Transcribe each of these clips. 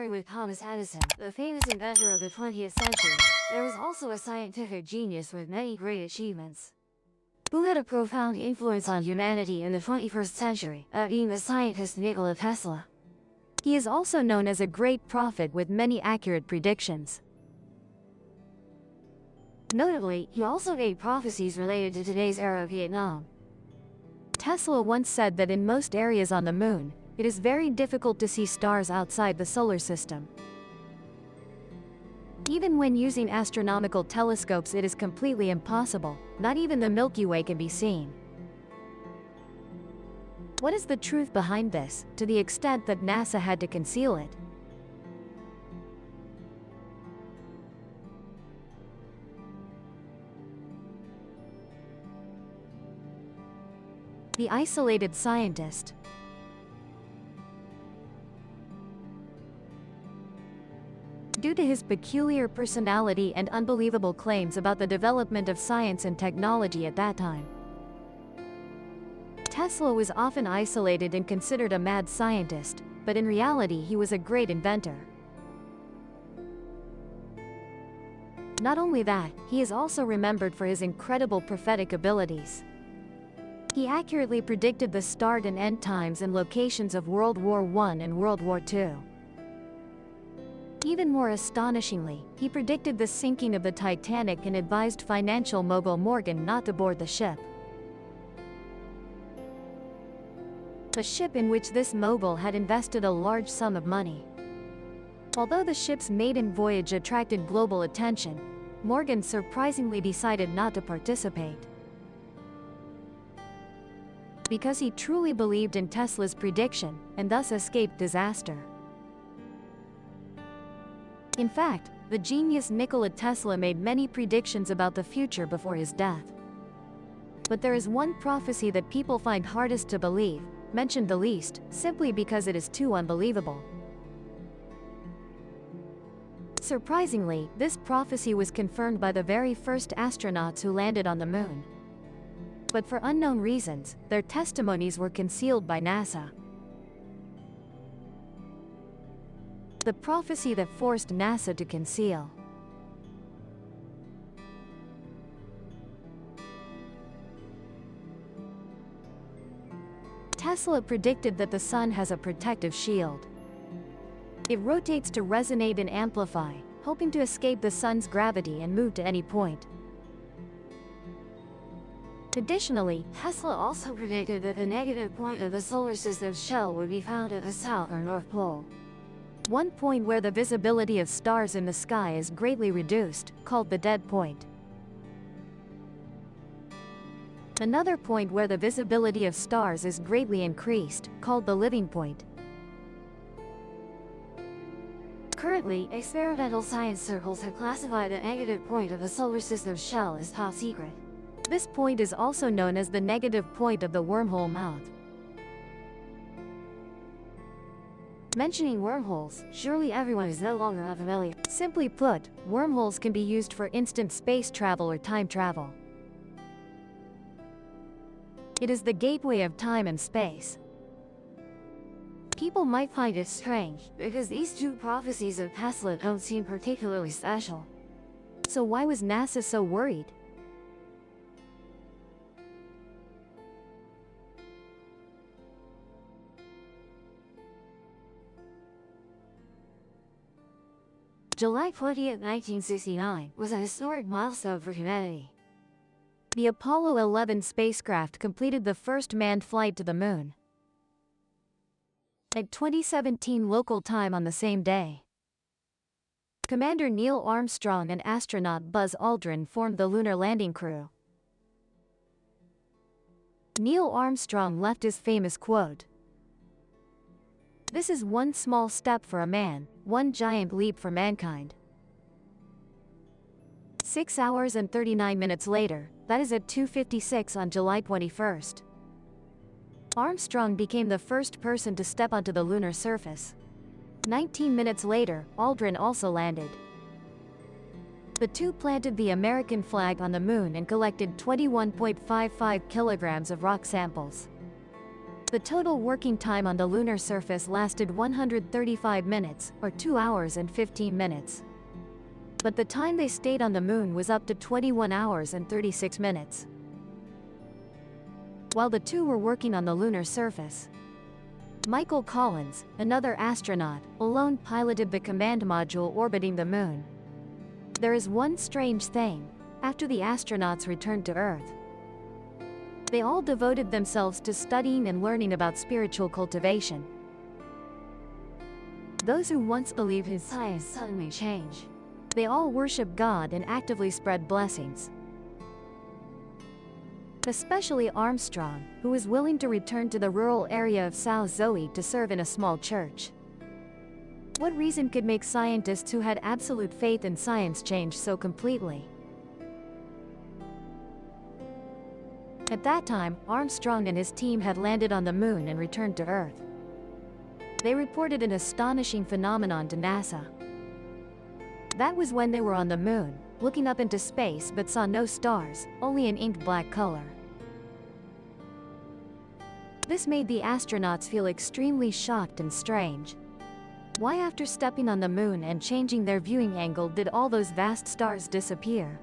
starting with Thomas Edison, the famous inventor of the 20th century, there was also a scientific genius with many great achievements, who had a profound influence on humanity in the 21st century, being the scientist Nikola Tesla. He is also known as a great prophet with many accurate predictions. Notably, he also made prophecies related to today's era of Vietnam. Tesla once said that in most areas on the moon, it is very difficult to see stars outside the solar system. Even when using astronomical telescopes, it is completely impossible. Not even the Milky Way can be seen. What is the truth behind this, to the extent that NASA had to conceal it? The isolated scientist. Due to his peculiar personality and unbelievable claims about the development of science and technology at that time, Tesla was often isolated and considered a mad scientist, but in reality he was a great inventor. Not only that, he is also remembered for his incredible prophetic abilities. He accurately predicted the start and end times and locations of World War I and World War II. Even more astonishingly, he predicted the sinking of the Titanic and advised financial mogul Morgan not to board the ship. The ship in which this mogul had invested a large sum of money. Although the ship's maiden voyage attracted global attention, Morgan surprisingly decided not to participate. Because he truly believed in Tesla's prediction, and thus escaped disaster. In fact, the genius Nikola Tesla made many predictions about the future before his death. But there is one prophecy that people find hardest to believe, mentioned the least, simply because it is too unbelievable. Surprisingly, this prophecy was confirmed by the very first astronauts who landed on the moon. But for unknown reasons, their testimonies were concealed by NASA. The prophecy that forced NASA to conceal. Tesla predicted that the sun has a protective shield. It rotates to resonate and amplify, hoping to escape the sun's gravity and move to any point. Additionally, Tesla also predicted that the negative point of the solar system's shell would be found at the South or North Pole. One point where the visibility of stars in the sky is greatly reduced, called the dead point. Another point where the visibility of stars is greatly increased, called the living point. Currently, experimental science circles have classified the negative point of the solar system's shell as top secret. This point is also known as the negative point of the wormhole mouth. Mentioning wormholes, surely everyone is no longer unfamiliar. Simply put, wormholes can be used for instant space travel or time travel. It is the gateway of time and space. People might find it strange, because these two prophecies of Tesla don't seem particularly special. So why was NASA so worried? July 20th, 1969, was a historic milestone for humanity. The Apollo 11 spacecraft completed the first manned flight to the moon. At 2017 local time on the same day, Commander Neil Armstrong and astronaut Buzz Aldrin formed the lunar landing crew. Neil Armstrong left his famous quote, "This is one small step for a man, one giant leap for mankind." 6 hours and 39 minutes later, that is at 2:56 on July 21st, Armstrong became the first person to step onto the lunar surface. 19 minutes later, Aldrin also landed. The two planted the American flag on the moon and collected 21.55 kilograms of rock samples. The total working time on the lunar surface lasted 135 minutes, or 2 hours and 15 minutes. But the time they stayed on the moon was up to 21 hours and 36 minutes. While the two were working on the lunar surface, Michael Collins, another astronaut, alone piloted the command module orbiting the moon. There is one strange thing. After the astronauts returned to Earth, they all devoted themselves to studying and learning about spiritual cultivation. Those who once believed in science suddenly changed. They all worship God and actively spread blessings. Especially Armstrong, who was willing to return to the rural area of South Zoe to serve in a small church. What reason could make scientists who had absolute faith in science change so completely? At that time, Armstrong and his team had landed on the moon and returned to Earth. They reported an astonishing phenomenon to NASA. That was when they were on the moon, looking up into space but saw no stars, only an inked black color. This made the astronauts feel extremely shocked and strange. Why, after stepping on the moon and changing their viewing angle, did all those vast stars disappear?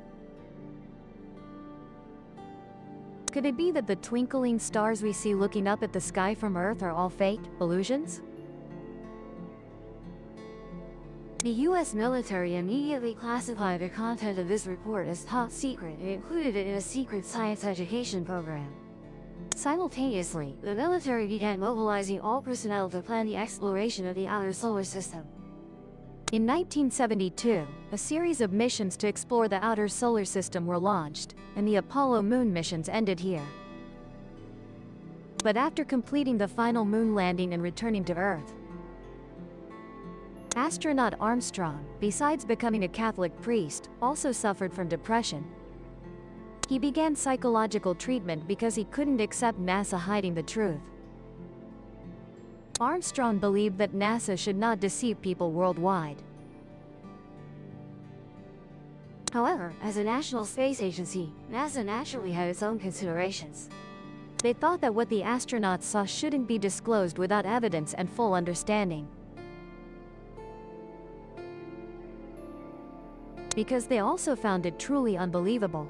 Could it be that the twinkling stars we see looking up at the sky from Earth are all fake illusions? The U.S. military immediately classified the content of this report as top secret and included it in a secret science education program. Simultaneously, the military began mobilizing all personnel to plan the exploration of the outer solar system. In 1972, a series of missions to explore the outer solar system were launched, and the Apollo moon missions ended here. But after completing the final moon landing and returning to Earth, astronaut Armstrong, besides becoming a Catholic priest, also suffered from depression. He began psychological treatment because he couldn't accept NASA hiding the truth. Armstrong believed that NASA should not deceive people worldwide. However, as a national space agency, NASA naturally had its own considerations. They thought that what the astronauts saw shouldn't be disclosed without evidence and full understanding. Because they also found it truly unbelievable.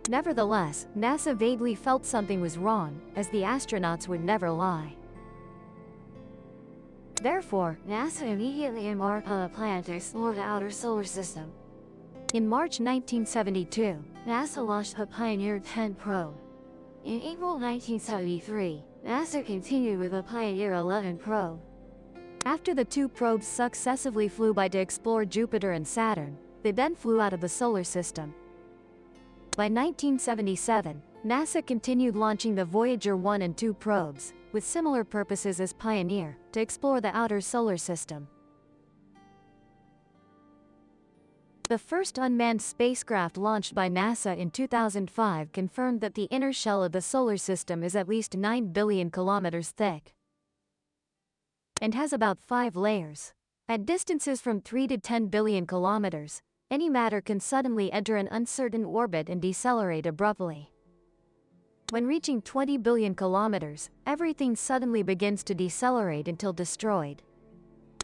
Nevertheless, NASA vaguely felt something was wrong, as the astronauts would never lie. Therefore, NASA immediately embarked on a plan to explore the outer solar system. In March 1972, NASA launched the Pioneer 10 probe. In April 1973, NASA continued with the Pioneer 11 probe. After the two probes successively flew by to explore Jupiter and Saturn, they then flew out of the solar system. By 1977, NASA continued launching the Voyager 1 and 2 probes, with similar purposes as Pioneer, to explore the outer solar system. The first unmanned spacecraft launched by NASA in 2005 confirmed that the inner shell of the solar system is at least 9 billion kilometers thick and has about 5 layers. At distances from 3 to 10 billion kilometers, any matter can suddenly enter an uncertain orbit and decelerate abruptly. When reaching 20 billion kilometers, everything suddenly begins to decelerate until destroyed.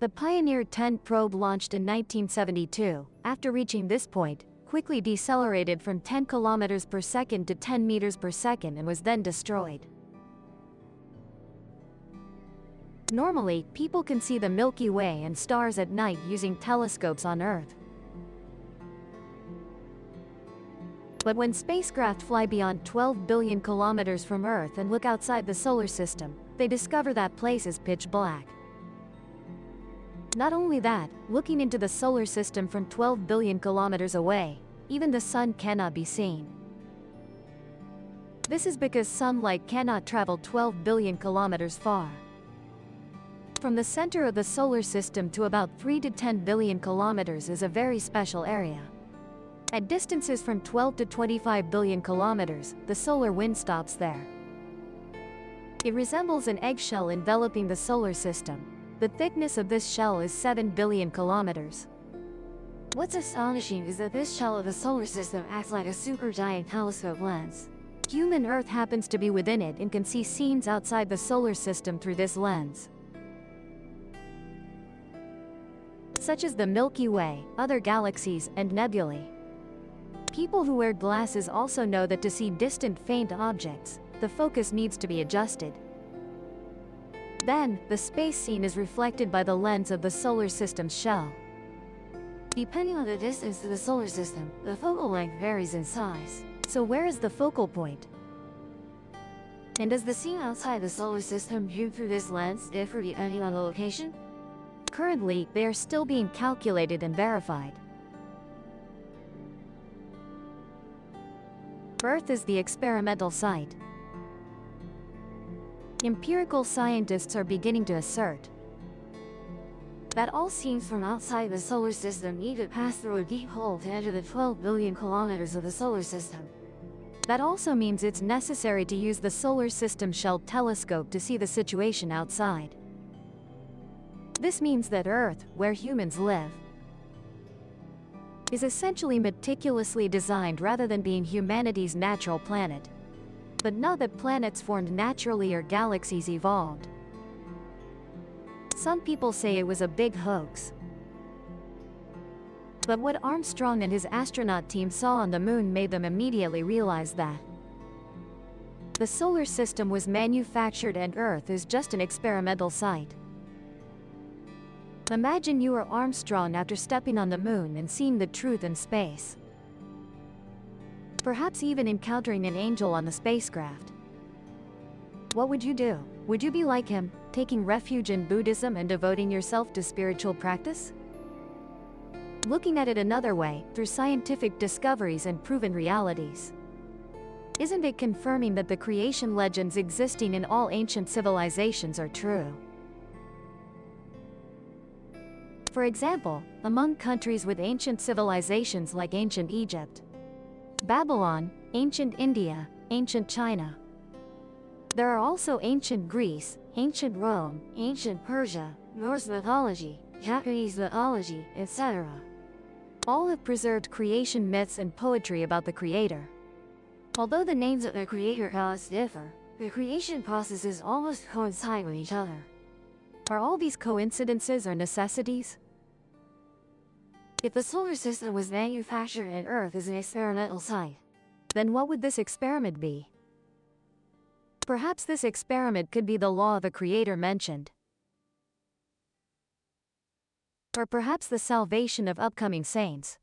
The Pioneer 10 probe launched in 1972, after reaching this point, quickly decelerated from 10 kilometers per second to 10 meters per second and was then destroyed. Normally, people can see the Milky Way and stars at night using telescopes on Earth. But when spacecraft fly beyond 12 billion kilometers from Earth and look outside the solar system, they discover that place is pitch black. Not only that, looking into the solar system from 12 billion kilometers away, even the sun cannot be seen. This is because sunlight cannot travel 12 billion kilometers far. From the center of the solar system to about 3 to 10 billion kilometers is a very special area. At distances from 12 to 25 billion kilometers, the solar wind stops there. It resembles an eggshell enveloping the solar system. The thickness of this shell is 7 billion kilometers. What's astonishing is that this shell of the solar system acts like a supergiant telescope lens. Human Earth happens to be within it and can see scenes outside the solar system through this lens, such as the Milky Way, other galaxies, and nebulae. People who wear glasses also know that to see distant faint objects, the focus needs to be adjusted. Then, the space scene is reflected by the lens of the solar system's shell. Depending on the distance to the solar system, the focal length varies in size. So where is the focal point? And does the scene outside the solar system viewed through this lens differ depending on the location? Currently, they are still being calculated and verified. Earth is the experimental site. Empirical scientists are beginning to assert that all scenes from outside the solar system need to pass through a deep hole to enter the 12 billion kilometers of the solar system. That also means it's necessary to use the solar system shell telescope to see the situation outside. This means that Earth, where humans live, is essentially meticulously designed rather than being humanity's natural planet. But not that planets formed naturally or galaxies evolved. Some people say it was a big hoax. But what Armstrong and his astronaut team saw on the moon made them immediately realize that the solar system was manufactured and Earth is just an experimental site. Imagine you are Armstrong after stepping on the moon and seeing the truth in space. Perhaps even encountering an angel on the spacecraft. What would you do? Would you be like him, taking refuge in Buddhism and devoting yourself to spiritual practice? Looking at it another way, through scientific discoveries and proven realities. Isn't it confirming that the creation legends existing in all ancient civilizations are true? For example, among countries with ancient civilizations like ancient Egypt, Babylon, ancient India, ancient China. There are also ancient Greece, ancient Rome, ancient Persia, Norse mythology, Japanese mythology, etc. All have preserved creation myths and poetry about the Creator. Although the names of the Creator gods differ, the creation processes almost coincide with each other. Are all these coincidences or necessities? If the solar system was manufactured and Earth is an experimental site, then what would this experiment be? Perhaps this experiment could be the law the Creator mentioned. Or perhaps the salvation of upcoming saints.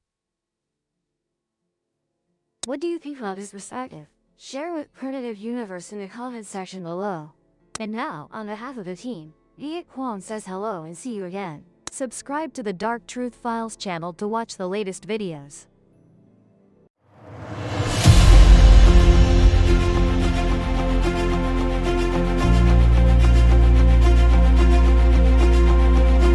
What do you think about this perspective? Share with Primitive Universe in the comments section below. And now, on behalf of the team, Viet Kwong says hello and see you again. Subscribe to the Dark Truth Files channel to watch the latest videos.